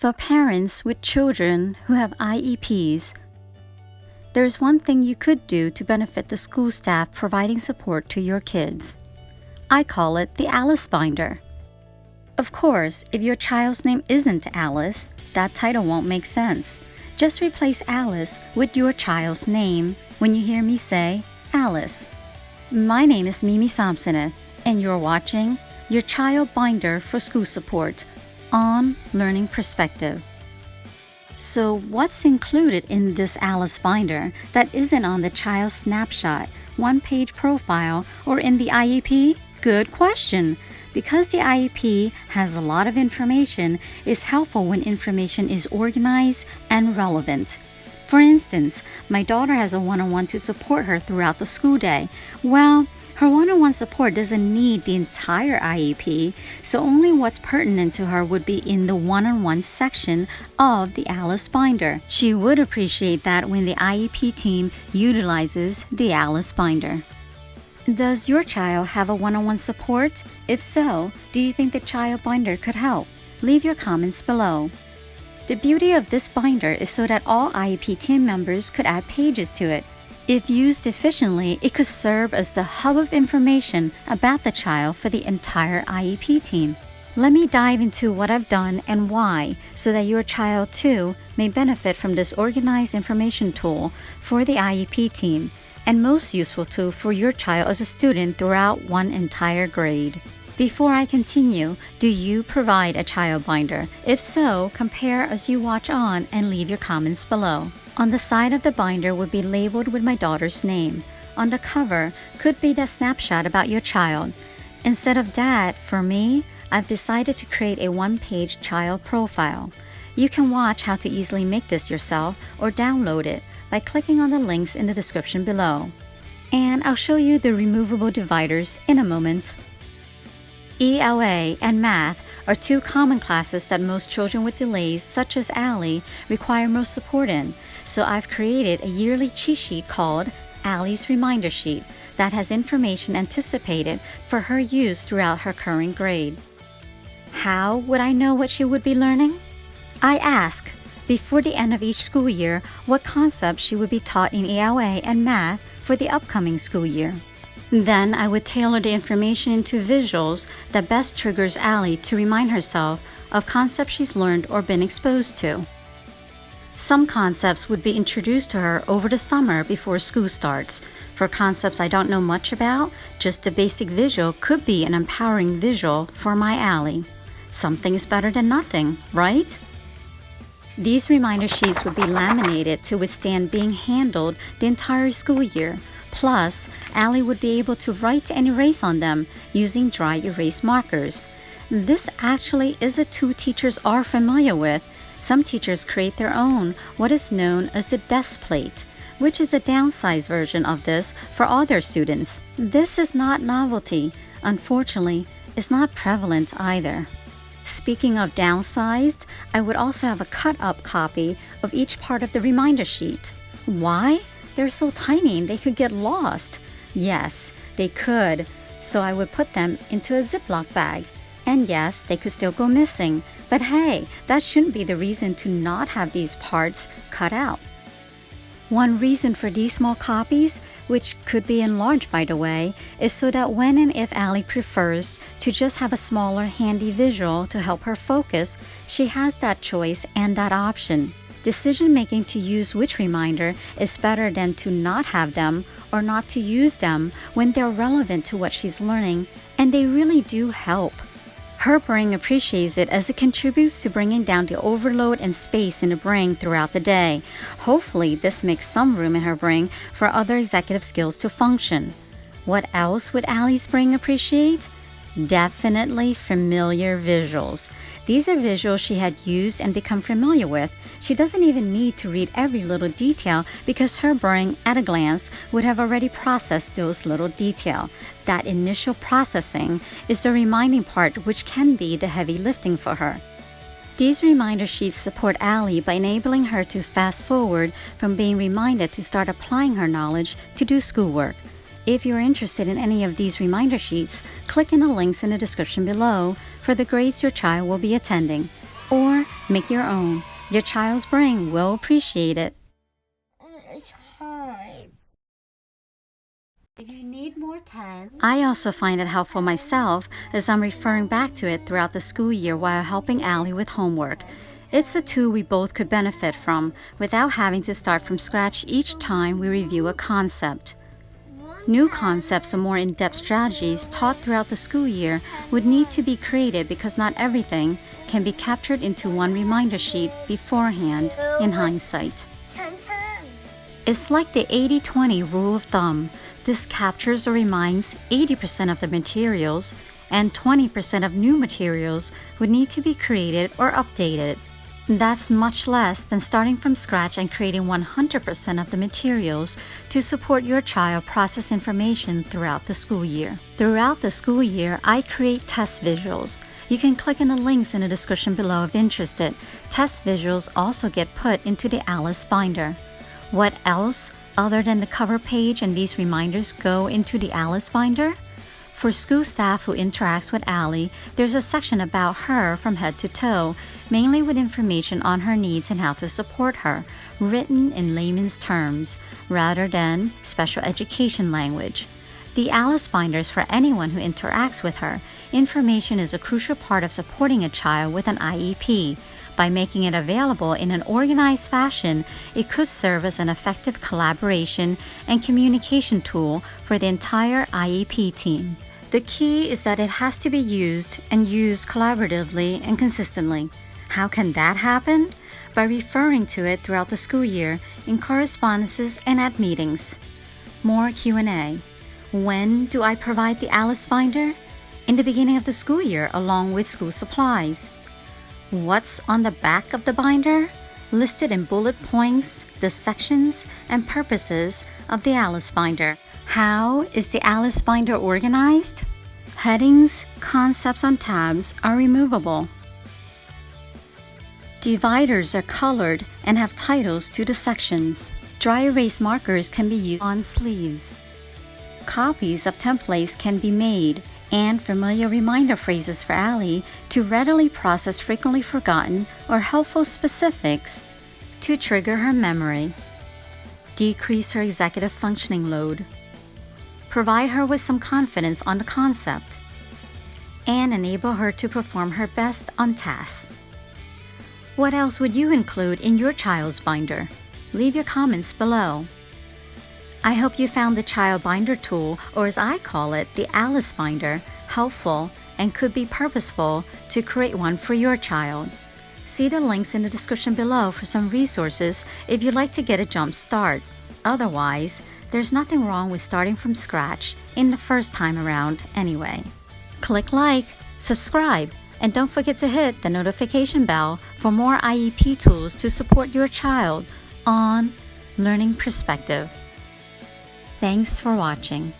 For parents with children who have IEPs, there's one thing you could do to benefit the school staff providing support to your kids. I call it the Alice Binder. Of course, if your child's name isn't Alice, that title won't make sense. Just replace Alice with your child's name when you hear me say Alice. My name is Mimi Samsonet, and you're watching Your Child Binder for School Support on Learning Perspective. So what's included in this Alice Binder that isn't on the child's snapshot, one-page profile, or in the IEP? Good question! Because the IEP has a lot of information, it's helpful when information is organized and relevant. For instance, my daughter has a one-on-one to support her throughout the school day. Well, her one-on-one support doesn't need the entire IEP, so only what's pertinent to her would be in the one-on-one section of the Alice Binder. She would appreciate that when the IEP team utilizes the Alice Binder. Does your child have a one-on-one support? If so, do you think the Child Binder could help? Leave your comments below. The beauty of this binder is so that all IEP team members could add pages to it. If used efficiently, it could serve as the hub of information about the child for the entire IEP team. Let me dive into what I've done and why, so that your child too may benefit from this organized information tool for the IEP team, and most useful tool for your child as a student throughout one entire grade. Before I continue, do you provide a child binder? If so, compare as you watch on and leave your comments below. On the side of the binder would be labeled with my daughter's name. On the cover could be the snapshot about your child. Instead of that, for me, I've decided to create a one-page child profile. You can watch how to easily make this yourself or download it by clicking on the links in the description below. And I'll show you the removable dividers in a moment. ELA and math are two common classes that most children with delays, such as Allie, require most support in, so I've created a yearly cheat sheet called Allie's Reminder Sheet that has information anticipated for her use throughout her current grade. How would I know what she would be learning? I ask, before the end of each school year, what concepts she would be taught in ELA and math for the upcoming school year. Then I would tailor the information into visuals that best triggers Allie to remind herself of concepts she's learned or been exposed to. Some concepts would be introduced to her over the summer before school starts. For concepts I don't know much about, just a basic visual could be an empowering visual for my Allie. Something is better than nothing, right? These reminder sheets would be laminated to withstand being handled the entire school year. Plus, Allie would be able to write and erase on them using dry erase markers. This actually is a tool teachers are familiar with. Some teachers create their own, what is known as the desk plate, which is a downsized version of this for all their students. This is not novelty. Unfortunately, it's not prevalent either. Speaking of downsized, I would also have a cut-up copy of each part of the reminder sheet. Why? They're so tiny and they could get lost. Yes, they could, so I would put them into a Ziploc bag. And yes, they could still go missing, but hey, that shouldn't be the reason to not have these parts cut out. One reason for these small copies, which could be enlarged by the way, is so that when and if Allie prefers to just have a smaller handy visual to help her focus, she has that choice and that option. Decision-making to use which reminder is better than to not have them or not to use them when they're relevant to what she's learning, and they really do help. Her brain appreciates it as it contributes to bringing down the overload and space in the brain throughout the day. Hopefully, this makes some room in her brain for other executive skills to function. What else would Allie's brain appreciate? Definitely familiar visuals. These are visuals she had used and become familiar with. She doesn't even need to read every little detail because her brain, at a glance, would have already processed those little details. That initial processing is the reminding part, which can be the heavy lifting for her. These reminder sheets support Allie by enabling her to fast forward from being reminded to start applying her knowledge to do schoolwork. If you're interested in any of these reminder sheets, click in the links in the description below for the grades your child will be attending. Or Make your own. Your child's brain will appreciate it. It's hard. If you need more time. I also find it helpful myself as I'm referring back to it throughout the school year while helping Allie with homework. It's a tool we both could benefit from without having to start from scratch each time we review a concept. New concepts or more in-depth strategies taught throughout the school year would need to be created because not everything can be captured into one reminder sheet beforehand in hindsight. It's like the 80-20 rule of thumb. This captures or reminds 80% of the materials, and 20% of new materials would need to be created or updated. That's much less than starting from scratch and creating 100% of the materials to support your child process information throughout the school year. Throughout the school year, I create test visuals. You can click on the links in the description below if interested. Test visuals also get put into the Alice binder. What else, other than the cover page and these reminders, go into the Alice binder? For school staff who interacts with Allie, there's a section about her from head to toe, mainly with information on her needs and how to support her, written in layman's terms, rather than special education language. The Alice binders for anyone who interacts with her. Information is a crucial part of supporting a child with an IEP. By making it available in an organized fashion, it could serve as an effective collaboration and communication tool for the entire IEP team. The key is that it has to be used and used collaboratively and consistently. How can that happen? By referring to it throughout the school year in correspondences and at meetings. More Q&A. When do I provide the Alice binder? In the beginning of the school year, along with school supplies. What's on the back of the binder? Listed in bullet points, the sections and purposes of the Alice binder. How is the Alice binder organized? Headings, concepts on tabs are removable. Dividers are colored and have titles to the sections. Dry erase markers can be used on sleeves. Copies of templates can be made, and familiar reminder phrases for Allie to readily process frequently forgotten or helpful specifics to trigger her memory. Decrease her executive functioning load. Provide her with some confidence on the concept. And enable her to perform her best on tasks. What else would you include in your child's binder? Leave your comments below. I hope you found the Child Binder tool, or as I call it, the Alice Binder, helpful and could be purposeful to create one for your child. See the links in the description below for some resources if you'd like to get a jump start. Otherwise, there's nothing wrong with starting from scratch in the first time around anyway. Click like, subscribe, and don't forget to hit the notification bell for more IEP tools to support your child on Learning Perspective. Thanks for watching.